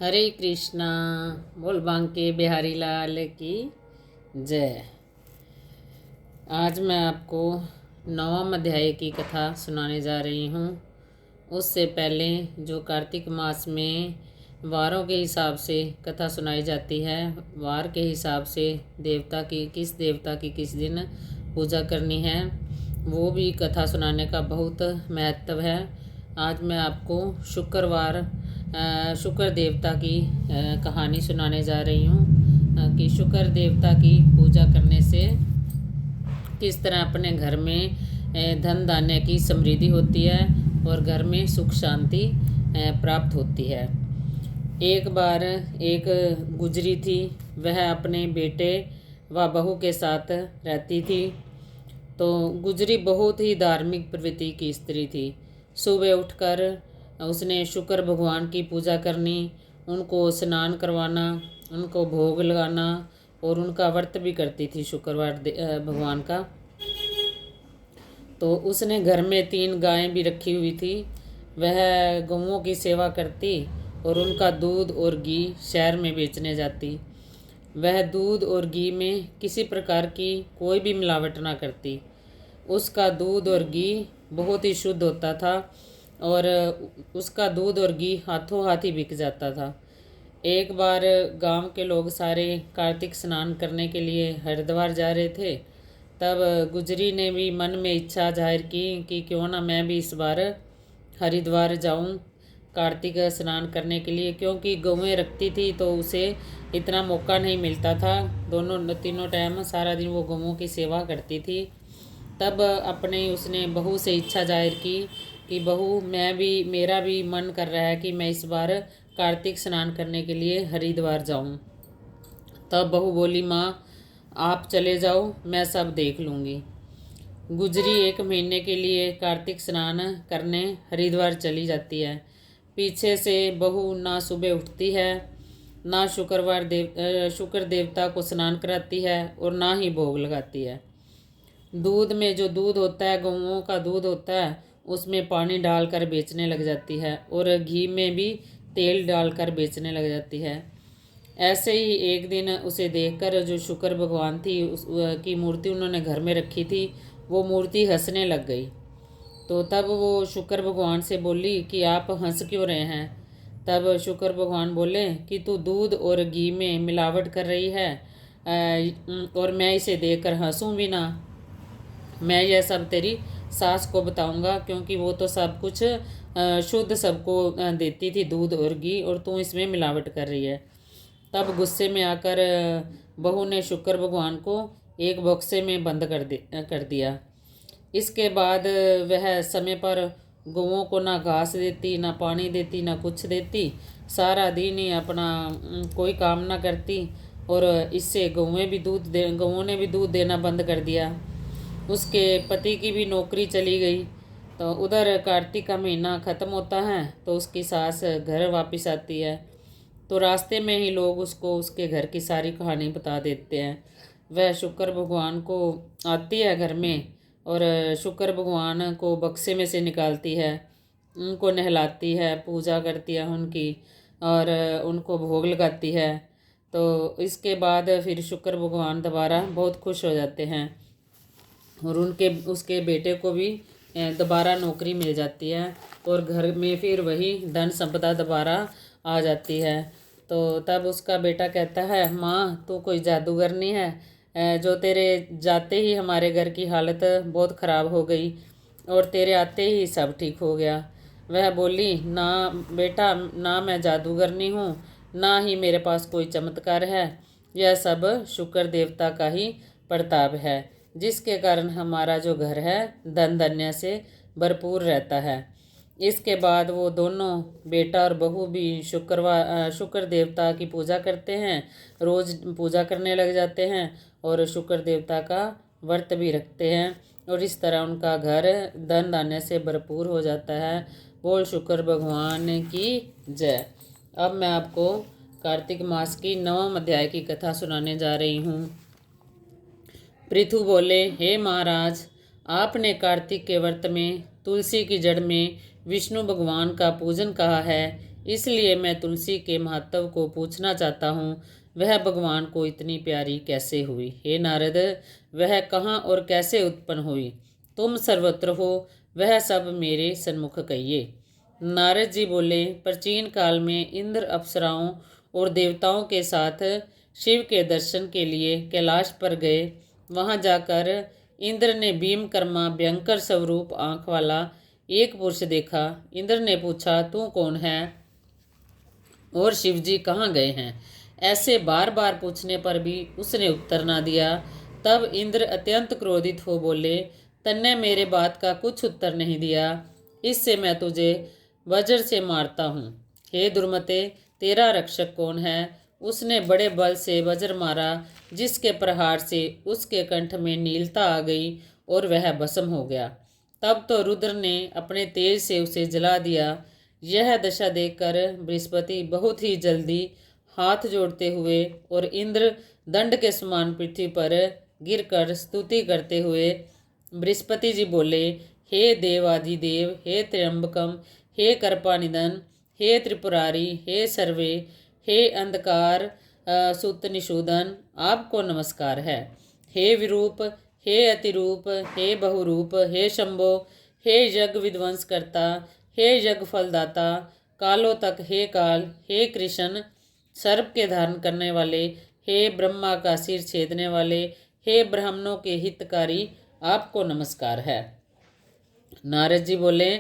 हरे कृष्णा। बोल बांके बिहारी लाल की जय। आज मैं आपको 9वां अध्याय की कथा सुनाने जा रही हूँ। उससे पहले जो कार्तिक मास में वारों के हिसाब से कथा सुनाई जाती है, वार के हिसाब से देवता की किस दिन पूजा करनी है, वो भी कथा सुनाने का बहुत महत्व है। आज मैं आपको शुक्र देवता की कहानी सुनाने जा रही हूँ कि शुक्र देवता की पूजा करने से किस तरह अपने घर में धन धान्य की समृद्धि होती है और घर में सुख शांति प्राप्त होती है। एक बार एक गुजरी थी, वह अपने बेटे व बहू के साथ रहती थी। तो गुजरी बहुत ही धार्मिक प्रवृत्ति की स्त्री थी। सुबह उठकर उसने शुक्र भगवान की पूजा करनी, उनको स्नान करवाना, उनको भोग लगाना और उनका व्रत भी करती थी शुक्रवार भगवान का। तो उसने घर में 3 गायें भी रखी हुई थी। वह गौओं की सेवा करती और उनका दूध और घी शहर में बेचने जाती। वह दूध और घी में किसी प्रकार की कोई भी मिलावट ना करती। उसका दूध और घी बहुत ही शुद्ध होता था और उसका दूध और घी हाथों हाथ ही बिक जाता था। एक बार गांव के लोग सारे कार्तिक स्नान करने के लिए हरिद्वार जा रहे थे। तब गुजरी ने भी मन में इच्छा जाहिर की कि क्यों ना मैं भी इस बार हरिद्वार जाऊं कार्तिक स्नान करने के लिए, क्योंकि गौएं रखती थी तो उसे इतना मौका नहीं मिलता था। तीनों टाइम सारा दिन वो गौओं की सेवा करती थी। तब उसने बहू से इच्छा जाहिर की कि बहू, मेरा भी मन कर रहा है कि मैं इस बार कार्तिक स्नान करने के लिए हरिद्वार जाऊं। तब बहू बोली, माँ आप चले जाओ, मैं सब देख लूँगी। गुजरी 1 महीने के लिए कार्तिक स्नान करने हरिद्वार चली जाती है। पीछे से बहू ना सुबह उठती है, ना शुक्र देवता को स्नान कराती है और ना ही भोग लगाती है। दूध में जो दूध होता है, गौओं का दूध होता है, उसमें पानी डालकर बेचने लग जाती है और घी में भी तेल डालकर बेचने लग जाती है। ऐसे ही एक दिन उसे देखकर जो शुक्र भगवान थी की मूर्ति उन्होंने घर में रखी थी, वो मूर्ति हंसने लग गई। तो तब वो शुक्र भगवान से बोली कि आप हंस क्यों रहे हैं। तब शुक्र भगवान बोले कि तू दूध और घी में मिलावट कर रही है और मैं इसे देखकर हंसूं भी ना। मैं यह सब तेरी सास को बताऊंगा, क्योंकि वो तो सब कुछ शुद्ध सबको देती थी दूध और घी, और तू इसमें मिलावट कर रही है। तब गुस्से में आकर बहू ने शुक्र भगवान को एक बक्से में बंद कर दिया। इसके बाद वह समय पर गौओं को ना घास देती, ना पानी देती, ना कुछ देती। सारा दिन ही अपना कोई काम ना करती और इससे गौओं ने भी दूध देना बंद कर दिया। उसके पति की भी नौकरी चली गई। तो उधर कार्तिक का महीना ख़त्म होता है तो उसकी सास घर वापस आती है। तो रास्ते में ही लोग उसको उसके घर की सारी कहानी बता देते हैं। वह शुक्र भगवान को आती है घर में और शुक्र भगवान को बक्से में से निकालती है, उनको नहलाती है, पूजा करती है उनकी और उनको भोग लगाती है। तो इसके बाद फिर शुक्र भगवान दोबारा बहुत खुश हो जाते हैं और उसके बेटे को भी दोबारा नौकरी मिल जाती है और घर में फिर वही धन संपदा दोबारा आ जाती है। तो तब उसका बेटा कहता है, माँ तू कोई जादूगर नहीं है जो तेरे जाते ही हमारे घर की हालत बहुत ख़राब हो गई और तेरे आते ही सब ठीक हो गया। वह बोली, ना बेटा, ना मैं जादूगर नहीं हूँ, ना ही मेरे पास कोई चमत्कार है। यह सब शुक्र देवता का ही प्रताप है, जिसके कारण हमारा जो घर है धन धान्य से भरपूर रहता है। इसके बाद वो दोनों बेटा और बहू भी शुक्र देवता की पूजा करते हैं, रोज़ पूजा करने लग जाते हैं और शुक्र देवता का व्रत भी रखते हैं और इस तरह उनका घर धन धान्य से भरपूर हो जाता है। बोल शुक्र भगवान की जय। अब मैं आपको कार्तिक मास की 9वां अध्याय की कथा सुनाने जा रही हूँ। पृथु बोले, हे महाराज, आपने कार्तिक के व्रत में तुलसी की जड़ में विष्णु भगवान का पूजन कहा है, इसलिए मैं तुलसी के महत्व को पूछना चाहता हूँ, वह भगवान को इतनी प्यारी कैसे हुई? हे नारद, वह कहाँ और कैसे उत्पन्न हुई? तुम सर्वत्र हो, वह सब मेरे सन्मुख कहिए। नारद जी बोले, प्राचीन काल में इंद्र अप्सराओं और देवताओं के साथ शिव के दर्शन के लिए कैलाश पर गए। वहां जाकर इंद्र ने भीमकर्मा भयंकर स्वरूप आंख वाला एक पुरुष देखा। इंद्र ने पूछा, तू कौन है और शिवजी कहाँ गए हैं? ऐसे बार बार पूछने पर भी उसने उत्तर ना दिया। तब इंद्र अत्यंत क्रोधित हो बोले, तन्ने मेरे बात का कुछ उत्तर नहीं दिया, इससे मैं तुझे वज्र से मारता हूँ। हे दुर्मते, तेरा रक्षक कौन है? उसने बड़े बल से वज्र मारा, जिसके प्रहार से उसके कंठ में नीलता आ गई और वह भस्म हो गया। तब तो रुद्र ने अपने तेज से उसे जला दिया। यह दशा देखकर बृहस्पति बहुत ही जल्दी हाथ जोड़ते हुए और इंद्र दंड के समान पृथ्वी पर गिरकर स्तुति करते हुए बृहस्पति जी बोले, हे देवाधिदेव, हे त्र्यंबकम, हे कृपानिधन, हे त्रिपुरारी, हे सर्वे, हे अंधकार सुत निषूदन, आपको नमस्कार है। हे विरूप, हे अतिरूप, हे बहुरूप, हे शंभो, हे यज्ञ विध्वंस करता, हे यज्ञ फलदाता, कालों तक हे काल, हे कृष्ण, सर्प के धारण करने वाले, हे ब्रह्मा का सिर छेदने वाले, हे ब्राह्मणों के हितकारी, आपको नमस्कार है। नारद जी बोले,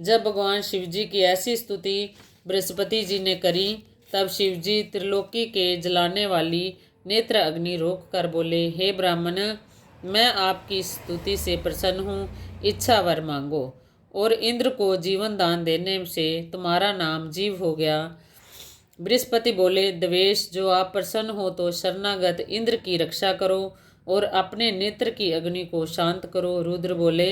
जब भगवान शिव जी की ऐसी स्तुति बृहस्पति जी ने करी, तब शिव जी त्रिलोकी के जलाने वाली नेत्र अग्नि रोक कर बोले, हे ब्राह्मण, मैं आपकी स्तुति से प्रसन्न हूँ, इच्छा वर मांगो। और इंद्र को जीवन दान देने से तुम्हारा नाम जीव हो गया। बृहस्पति बोले, द्वेष, जो आप प्रसन्न हो तो शरणागत इंद्र की रक्षा करो और अपने नेत्र की अग्नि को शांत करो। रुद्र बोले,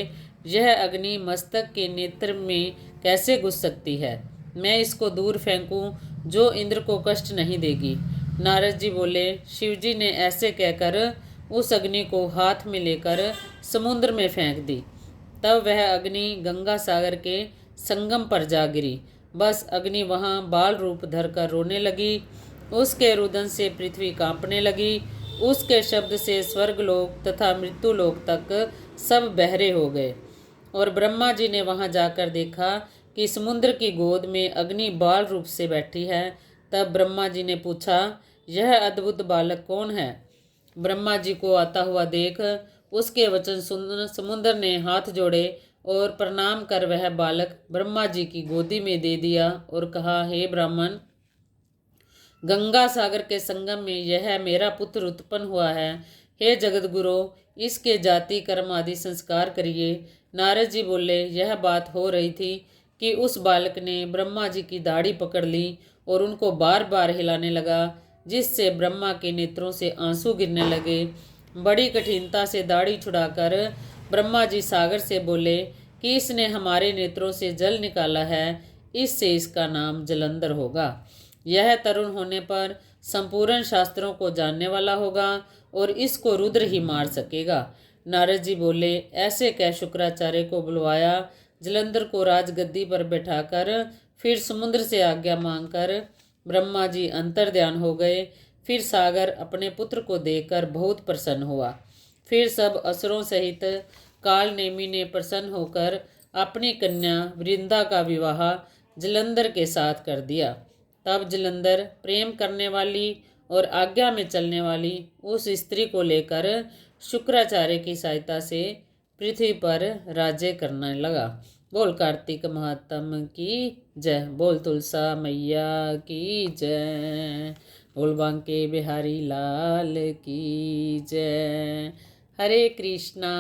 यह अग्नि मस्तक के नेत्र में कैसे घुस सकती है? मैं इसको दूर फेंकूं जो इंद्र को कष्ट नहीं देगी। नारद जी बोले, शिवजी ने ऐसे कहकर उस अग्नि को हाथ में लेकर समुद्र में फेंक दी। तब वह अग्नि गंगा सागर के संगम पर जा गिरी। बस अग्नि वहां बाल रूप धरकर रोने लगी। उसके रुदन से पृथ्वी कांपने लगी। उसके शब्द से स्वर्गलोक तथा मृत्युलोक तक सब बहरे हो गए। और ब्रह्मा जी ने वहां जाकर देखा कि समुद्र की गोद में अग्नि बाल रूप से बैठी है। तब ब्रह्मा जी ने पूछा, यह अद्भुत बालक कौन है? ब्रह्मा जी को आता हुआ देख उसके वचन सुन समुद्र ने हाथ जोड़े और प्रणाम कर वह बालक ब्रह्मा जी की गोदी में दे दिया और कहा, हे ब्राह्मण, गंगा सागर के संगम में यह मेरा पुत्र उत्पन्न हुआ है। हे जगत गुरु, इसके जाति कर्म आदि संस्कार करिए। नारद जी बोले, यह बात हो रही थी कि उस बालक ने ब्रह्मा जी की दाढ़ी पकड़ ली और उनको बार बार हिलाने लगा, जिससे ब्रह्मा के नेत्रों से आंसू गिरने लगे। बड़ी कठिनता से दाढ़ी छुड़ाकर ब्रह्मा जी सागर से बोले कि इसने हमारे नेत्रों से जल निकाला है, इससे इसका नाम जलंधर होगा। यह तरुण होने पर संपूर्ण शास्त्रों को जानने वाला होगा और इसको रुद्र ही मार सकेगा। नारद जी बोले, ऐसे कह शुक्राचार्य को बुलवाया। जलंधर को राजगद्दी पर बैठाकर फिर समुद्र से आज्ञा मांगकर ब्रह्मा जी अंतर्ध्यान हो गए। फिर सागर अपने पुत्र को देखकर बहुत प्रसन्न हुआ। फिर सब असुरों सहित काल नेमी ने प्रसन्न होकर अपनी कन्या वृंदा का विवाह जलंधर के साथ कर दिया। तब जलंधर प्रेम करने वाली और आज्ञा में चलने वाली उस स्त्री को लेकर शुक्राचार्य की सहायता से पृथ्वी पर राज्य करने लगा। बोल कार्तिक महात्म की जय। बोल तुलसा मैया की जय। बोल बांके बिहारी लाल की जय। हरे कृष्णा।